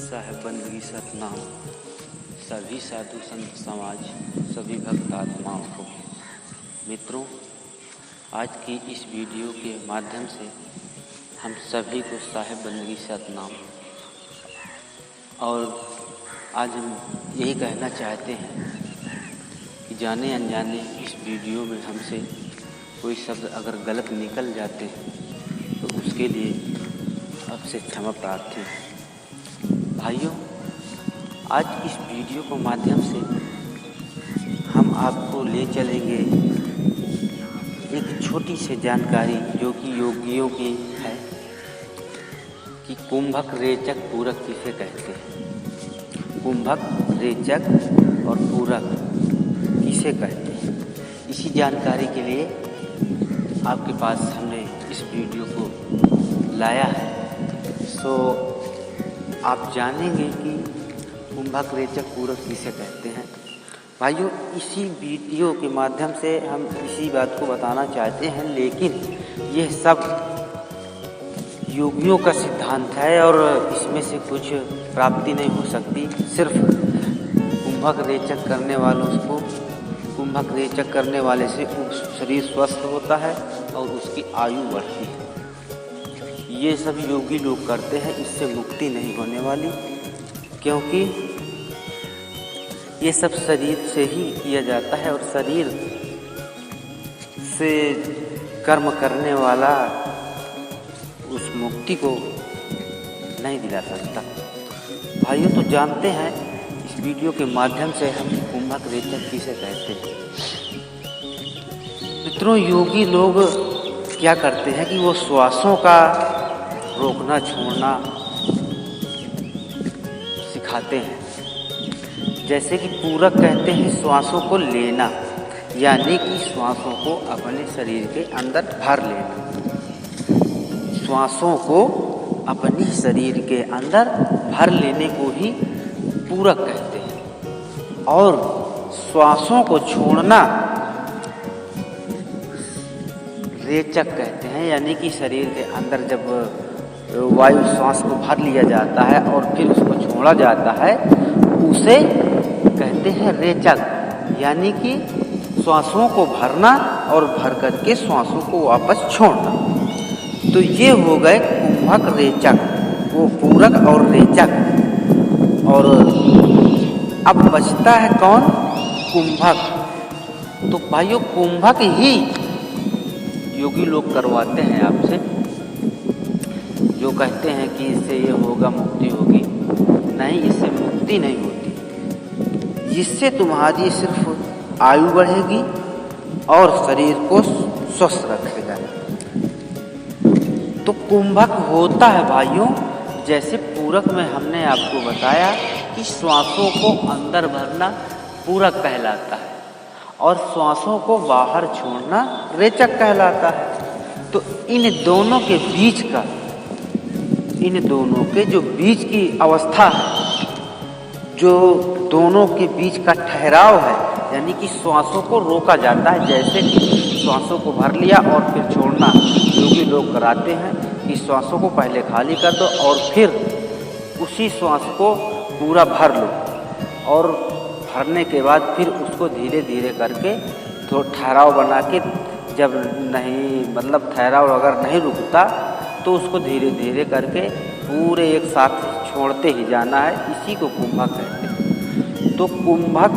साहेब बंदगी सतनाम सभी साधु संत समाज सभी भक्त आत्माओं को। मित्रों, आज की इस वीडियो के माध्यम से हम सभी को साहेब बंदगी सतनाम। और आज हम यही कहना चाहते हैं कि जाने अनजाने इस वीडियो में हमसे कोई शब्द अगर गलत निकल जाते हैं तो उसके लिए आपसे क्षमा प्रार्थी है। भाइयों, आज इस वीडियो के माध्यम से हम आपको ले चलेंगे एक छोटी सी जानकारी जो कि योगियों की है कि कुंभक, रेचक, पूरक किसे कहते हैं। कुंभक, रेचक और पूरक किसे कहते हैं, इसी जानकारी के लिए आपके पास हमने इस वीडियो को लाया है। आप जानेंगे कि कुंभक, रेचक, पूरक किसे कहते हैं। भाइयों, इसी वीडियो के माध्यम से हम इसी बात को बताना चाहते हैं, लेकिन यह सब योगियों का सिद्धांत है और इसमें से कुछ प्राप्ति नहीं हो सकती। सिर्फ कुंभक, रेचक करने वाले से शरीर स्वस्थ होता है और उसकी आयु बढ़ती है। ये सब योगी लोग करते हैं, इससे मुक्ति नहीं होने वाली, क्योंकि ये सब शरीर से ही किया जाता है और शरीर से कर्म करने वाला उस मुक्ति को नहीं दिला सकता। भाइयों, तो जानते हैं इस वीडियो के माध्यम से हम कुंभक, रेचक किसे कहते हैं। मित्रों, योगी लोग क्या करते हैं कि वो श्वासों का रोकना छोड़ना सिखाते हैं। जैसे कि पूरक कहते हैं श्वासों को लेना, यानी कि श्वासों को अपने शरीर के अंदर भर लेना। श्वासों को अपने शरीर के अंदर भर लेने को ही पूरक कहते हैं। और श्वासों को छोड़ना रेचक कहते हैं, यानी कि शरीर के अंदर जब वायु श्वास को भर लिया जाता है और फिर उसको छोड़ा जाता है, उसे कहते हैं रेचक, यानी कि श्वासों को भरना और भर करके श्वासों को वापस छोड़ना। तो ये हो गए कुंभक, रेचक, वो पूरक और रेचक। और अब बचता है कौन? कुंभक। तो भाइयों, कुंभक ही योगी लोग करवाते हैं आपसे, जो कहते हैं कि इससे ये होगा, मुक्ति होगी। नहीं, इससे मुक्ति नहीं होती। इससे तुम्हारी सिर्फ आयु बढ़ेगी और शरीर को स्वस्थ रखेगा। तो कुंभक होता है भाइयों, जैसे पूरक में हमने आपको बताया कि श्वासों को अंदर भरना पूरक कहलाता है और श्वासों को बाहर छोड़ना रेचक कहलाता है। तो इन दोनों के जो बीच की अवस्था है, जो दोनों के बीच का ठहराव है, यानी कि श्वासों को रोका जाता है। जैसे कि श्वासों को भर लिया और फिर छोड़ना योगी लोग कराते हैं कि श्वासों को पहले खाली कर दो और फिर उसी श्वास को पूरा भर लो, और भरने के बाद फिर उसको धीरे धीरे करके थोड़ा ठहराव बना के, जब नहीं मतलब ठहराव अगर नहीं रुकता तो उसको धीरे धीरे करके पूरे एक साथ छोड़ते ही जाना है। इसी को कुंभक कहते हैं। तो कुंभक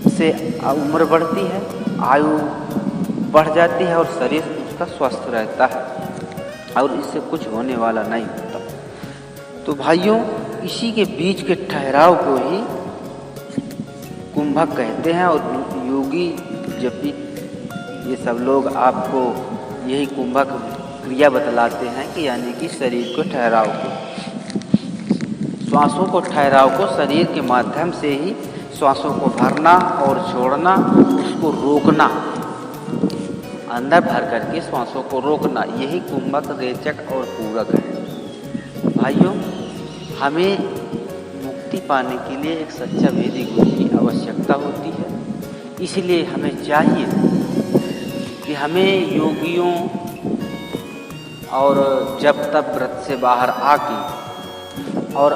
से उम्र बढ़ती है, आयु बढ़ जाती है और शरीर उसका स्वस्थ रहता है और इससे कुछ होने वाला नहीं होता। तो भाइयों, इसी के बीच के ठहराव को ही कुंभक कहते हैं। और योगी जब भी ये सब लोग आपको यही कुंभक क्रिया बतलाते हैं कि यानी कि शरीर को ठहराव को, श्वासों को ठहराव को शरीर के माध्यम से ही श्वासों को भरना और छोड़ना, उसको रोकना, अंदर भर करके श्वासों को रोकना, यही कुंभक, रेचक और पूरक है। भाइयों, हमें मुक्ति पाने के लिए एक सच्चा वैदिक गुरु की आवश्यकता होती है। इसलिए हमें चाहिए कि हमें योगियों और जब तब व्रत से बाहर आके और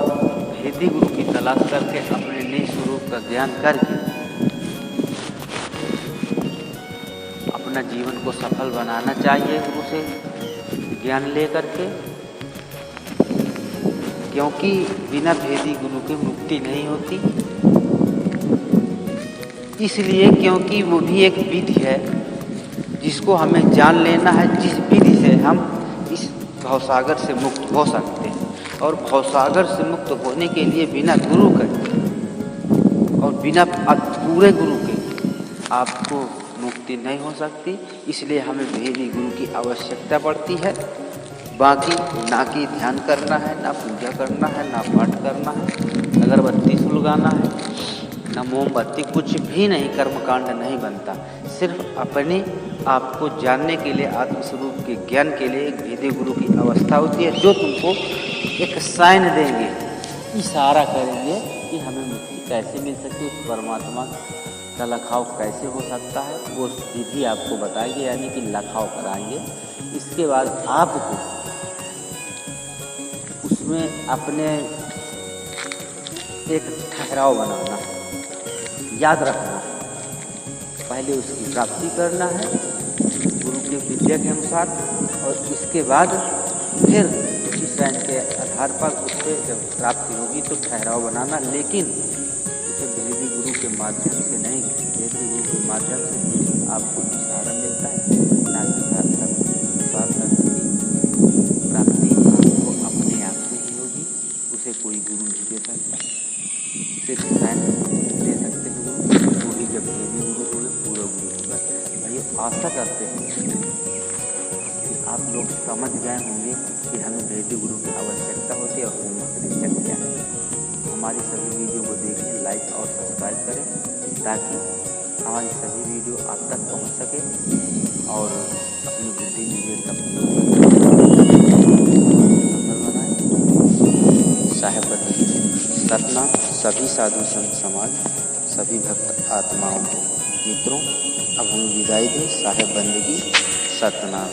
भेदी गुरु की तलाश करके अपने निज स्वरूप का ज्ञान करके अपना जीवन को सफल बनाना चाहिए गुरु से ज्ञान लेकर के, क्योंकि बिना भेदी गुरु के मुक्ति नहीं होती। इसलिए क्योंकि वो भी एक विधि है जिसको हमें जान लेना है, जिस विधि से हम इस भवसागर से मुक्त हो सकते हैं। और भवसागर से मुक्त होने के लिए बिना गुरु के और बिना पूरे गुरु के आपको मुक्ति नहीं हो सकती। इसलिए हमें भेदी गुरु की आवश्यकता पड़ती है। बाकी ना कि ध्यान करना है, ना पूजा करना है, ना पाठ करना है, अगरबत्ती सुलगाना है, ना मोमबत्ती, कुछ भी नहीं, कर्मकांड नहीं बनता। सिर्फ अपने आप को जानने के लिए, आत्मस्वरूप के ज्ञान के लिए एक भेदी गुरु की अवस्था होती है, जो तुमको एक साइन देंगे, इशारा करेंगे कि हमें मुक्ति कैसे मिल सकती है, उस परमात्मा का लखाव कैसे हो सकता है, वो विधि आपको बताएंगे, यानी कि लखाव कराएंगे। इसके बाद आपको उसमें अपने एक ठहराव बनाना है, याद रखना है, पहले उसकी प्राप्ति करना है गुरु की विद्या के अनुसार, और इसके बाद फिर उसी साइन के आधार पर उससे जब प्राप्ति होगी तो ठहराव बनाना, लेकिन उसे भेदी गुरु के माध्यम से नहीं, भेदी गुरु के माध्यम से आपको इशारा मिलता है, ना कि सार्थक की प्राप्ति आपको अपने आप से ही होगी, उसे कोई गुरु नहीं दे सकता, सिर्फ साइन दे सकते हैं गुरु, वो भी जब भेदी गुरु होगा, पूरा गुरु होगा। भाई आशा करते हैं कि आप लोग समझ गए होंगे कि हमें भेदी गुरु की आवश्यकता होती है और वो मुक्त क्या है। हमारी सभी वीडियो को देखें, लाइक और सब्सक्राइब करें, ताकि हमारी सभी वीडियो आप तक पहुंच सके और अपनी बुद्धि विवेक का सफल बनाए। साहेब बंदगी सतनाम सभी साधु संत समाज, सभी भक्त आत्माओं को। मित्रों, अब हम विदाई दें। साहेब बंदगी सतनाम।